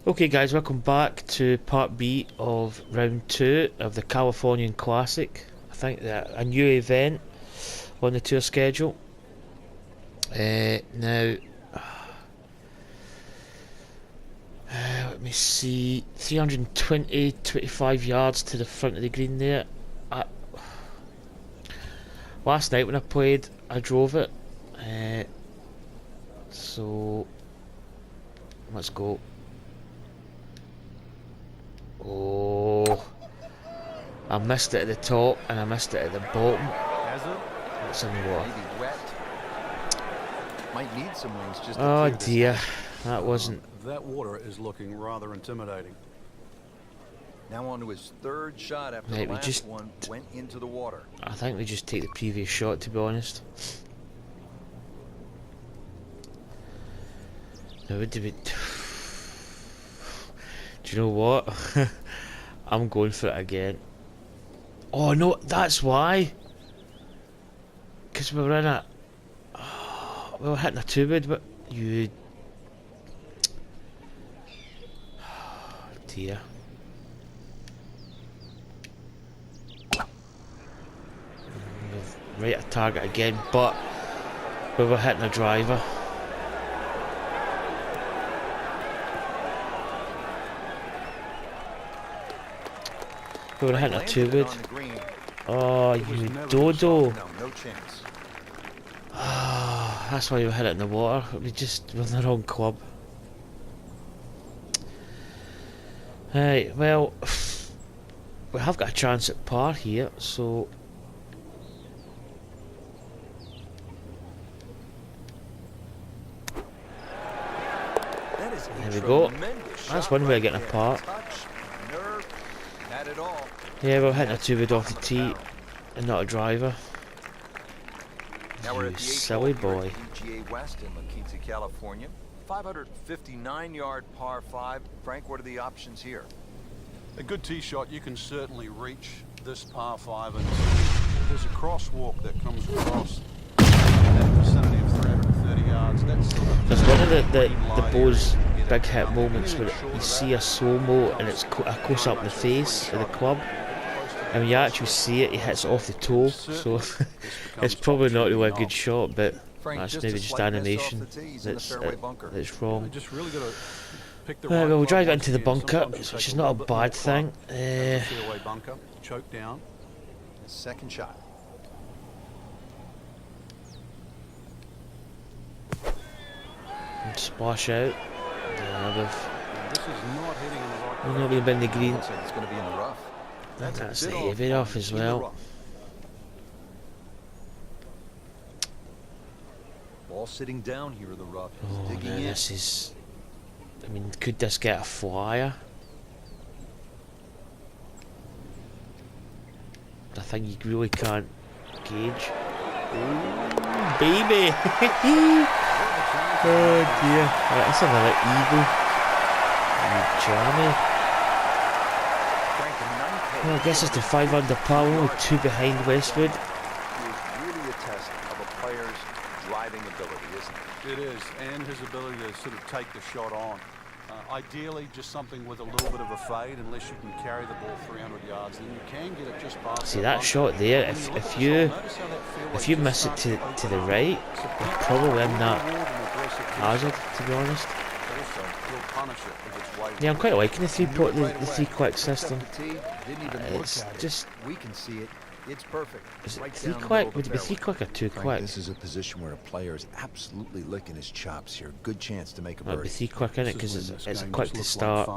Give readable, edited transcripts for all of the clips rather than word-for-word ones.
Okay guys, welcome back to part B of round 2 of the Californian Classic. I think that a new event on the tour schedule. Now, let me see, 25 yards to the front of the green there. Last night when I played, I drove it. So, let's go. Oh, I missed it at the top and I missed it at the bottom. It's in the water. Might need some wings just to Oh dear, that wasn't. That water is looking rather intimidating. Now on to his third shot after the last one went into the water. I think we just take the previous shot, to be honest. Now what do we? Do you know what? I'm going for it again. Oh no, that's why. Because we were in a... Oh, we were hitting a 2-wood, but you... Oh dear. Right at target again, but we were hitting a driver. We were hitting a 2-wood. Oh, you dodo. No chance. Ah, that's why you hit it in the water. We just were in the wrong club. Right, well, we have got a chance at par here, so there we go. That's one way of getting a par. Yeah, we're hitting a 2-wood off the tee and not a driver. Now we're at You the silly boy. PGA West in La Quinta, California. 559-yard par 5. Frank, what are the options here? A good tee shot, you can certainly reach this par 5, and there's a crosswalk that comes across that vicinity of 330 yards. That's There's one of the Bose big hit moments where you see a slow-mo and it's a close-up in the face of the club. And when you actually see it, he hits it off the toe, so it's probably not really a good shot, but that's maybe just animation that's wrong. Right, well, we'll drive it into the bunker, which is not a bad thing. Second shot. And splash out. Yeah, we've not really been in the green. Looks like it's going to be in the rough. That's the heavy off as well. Ball sitting down here in the rough. Oh Digging no, in. this is... I mean, could this get a flyer? I think you really can't gauge. Ooh, baby! Oh dear. Right, that's another eagle. Jammy. Well, I guess it's the 5 under par, only 2 behind Westwood. It's really a test of a player's driving ability, isn't it? It is, and his ability to sort of take the shot on. Ideally, just something with a little bit of a fade, unless you can carry the ball 300 yards, then you can get it just past. See that shot there? If you miss it to the right, you're probably in that hazard, to be honest. Yeah, I'm quite liking the the 3-click system. It's just... We can see it. It's perfect. Is it Right 3-click? Would it be 3-click or 2-click? This is a position where a player is absolutely licking his chops here. Good chance to make a Might be birdie. 3-click in it because it's quick to start.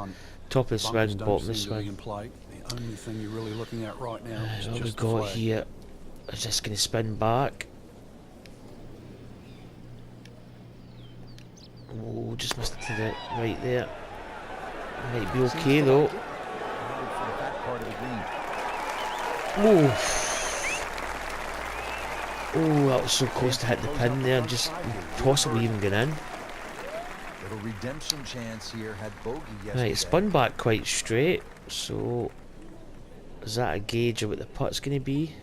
Top of the swing, bottom of the swing. The only thing you're really looking at right now is What we just the got flag. here is just going to spin back. Oh, just missed it to the right there. Might be okay though. Oh, that was so close to hit the pin there, just possibly even going in. Little redemption chance here. Had bogey yesterday. Right, it spun back quite straight, so is that a gauge of what the putt's going to be?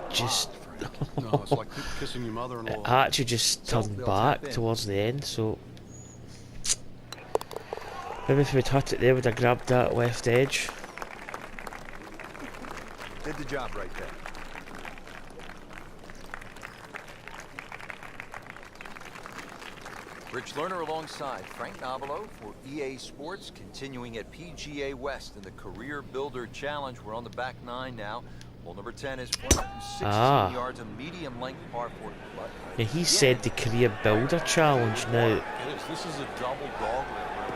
just No, it's like kissing your mother-in-law. It actually just turned back towards the end, so maybe if we'd hit it there, would have grabbed that left edge. Did the job right there. Rich Lerner alongside Frank Nobilo for EA Sports, continuing at PGA West in the Career Builder Challenge. We're on the back nine now. Hole number 10 is 116 yards, a medium length par 4. Yeah, he said the Career Builder Challenge. Now, This is a double dogleg.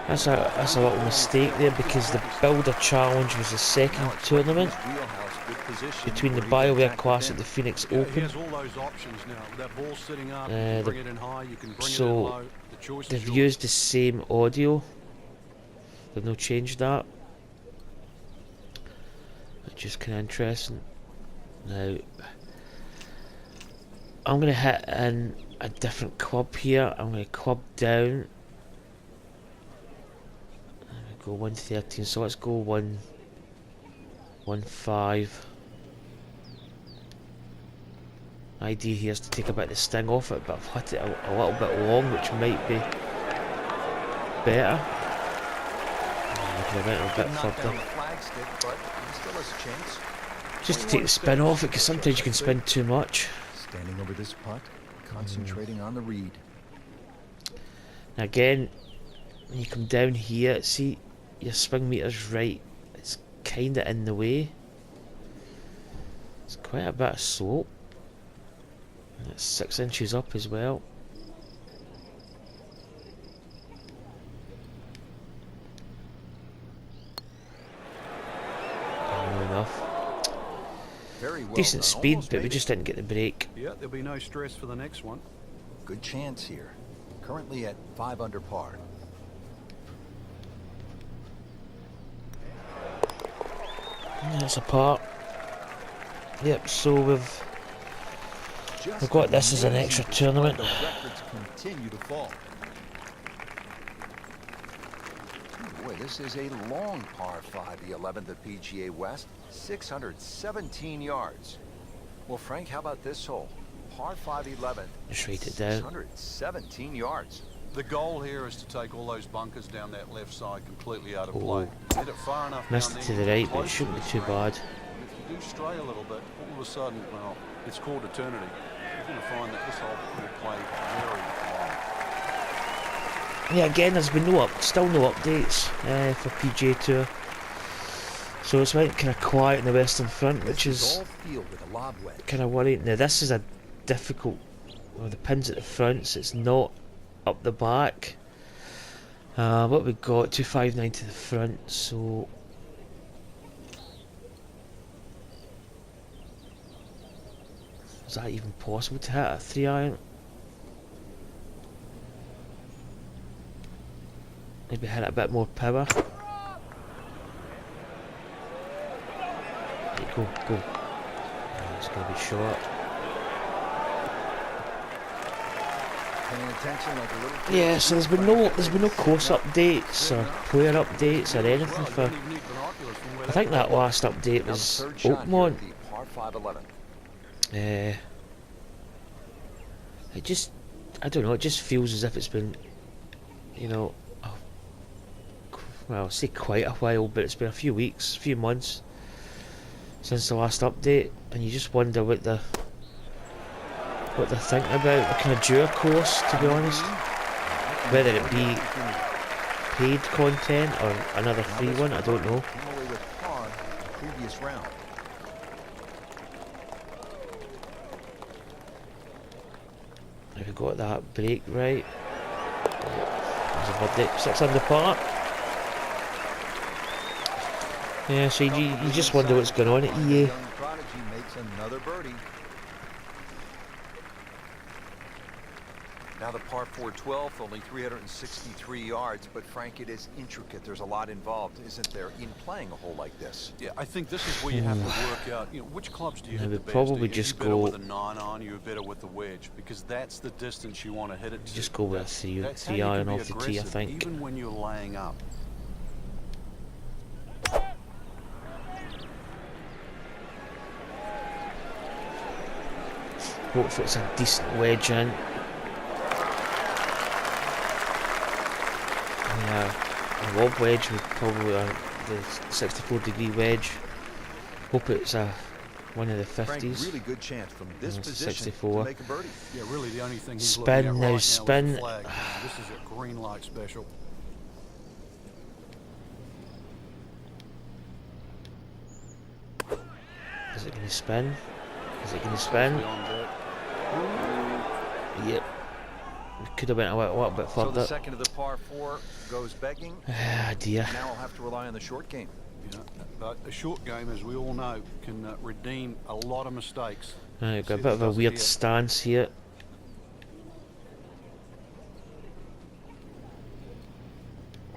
that's a little mistake there, because the Builder Challenge was the second tournament between the Bioware Classic, the Phoenix He Open. has all those options now. With that ball sitting up, you Uh, can the- bring it in high, you can bring it in so low. The choice They've is yours. used the same audio. They've no changed that. Which is kind of interesting. Now, I'm going to hit in a different club here. I'm going to club down. I'm going to go 113, so let's go 115. Idea here is to take a bit of the sting off it, but I've hit it a little bit long, which might be better. Looking a bit further. Just to take the spin off it, because sometimes you can spin too much. Standing over this putt, concentrating on the read. Now again, when you come down here, see your swing meter's right. It's kind of in the way. It's quite a bit of slope. And it's 6 inches up as well. Not enough. Very well Decent done. speed, Almost but we made just didn't get the break. Yeah, there'll be no stress for the next one. Good chance here. Currently at 5 under par. That's a part. Yep, so we've got this as an extra tournament. The records continue to fall. Boy, this is a long par 5, the 11th at PGA West, 617 yards. Well, Frank, how about this hole? Par 5 11th. Just write it down. 617 yards. The goal here is to take all those bunkers down that left side completely out of play. Hit it far enough Missed down it there, to the right, but it close shouldn't to be the too screen. bad. If you do stray a little bit, all of a sudden, well, it's called eternity. You're going to find that this hole will play very long. Yeah, again, there's been still no updates for PGA Tour. So it's went kind of quiet in the Western Front, which is all field with a lob wedge. kind of worrying. Now this is a difficult. Well, the pin's at the front, so it's not up the back. What we got? 259 to the front, so. Is that even possible to hit a 3-iron? Maybe hit it a bit more power. Okay, go. It's going to be short. Paying attention like a little kid. Yeah, so there's been no course updates or player updates or anything for. I think that last update Now the was third shot here Oakmont. at the par 5 11th. It just, I don't know. It just feels as if it's been, well, I'll say quite a while, but it's been a few weeks, a few months since the last update, and you just wonder what they're thinking about the kind of Jura course, to be honest. Whether it be paid content or another free one, I don't know. Came away with par in the previous round. Have we got that break right? There's a birdie, 6 under par. Yeah, so you just wonder what's going on at EA. Young prodigy makes another birdie. Now the par 4 12th, only 363 yards, but Frank, it is intricate. There's a lot involved, isn't there, in playing a hole like this? Yeah, I think this is where you have to work out, which clubs do you I hit the would best? probably Are you just better go- with a 9-iron, you're better with the wedge, because that's the distance you want to hit it to. Just go with a That's 3 how you iron can be off the tee, I aggressive, think. even when you're laying up. Hopefully it's a decent wedge in. Yeah, a lob wedge would probably the 64-degree wedge. Hope it's one of the 50s. Really good chance from this position 64. to make a birdie. Yeah, really the only thing he's Spin, looking at now right spin. now is the flag. This is a green light special. Is it going to spin? Is it going to spin? Yep. We could have went a little bit So the further. second of the par 4 goes begging. Ah, dear. Now I'll have to rely on the short game. Yeah, but a short game, as we all know, can redeem a lot of mistakes. Right, we've got a bit of a weird stance here.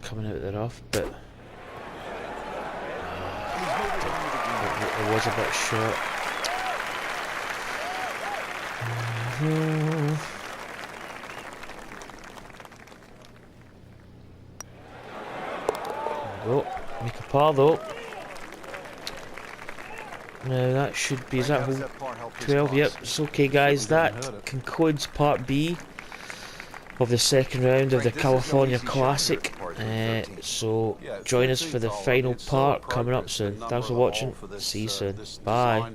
Coming out of the rough, but it was a bit short. Go, make a par though. Now that should be, is that hole 12? Yep, it's okay guys, that concludes part B of the second round of the California Classic. So join us for the final part coming up soon. Thanks for watching, see you soon, bye.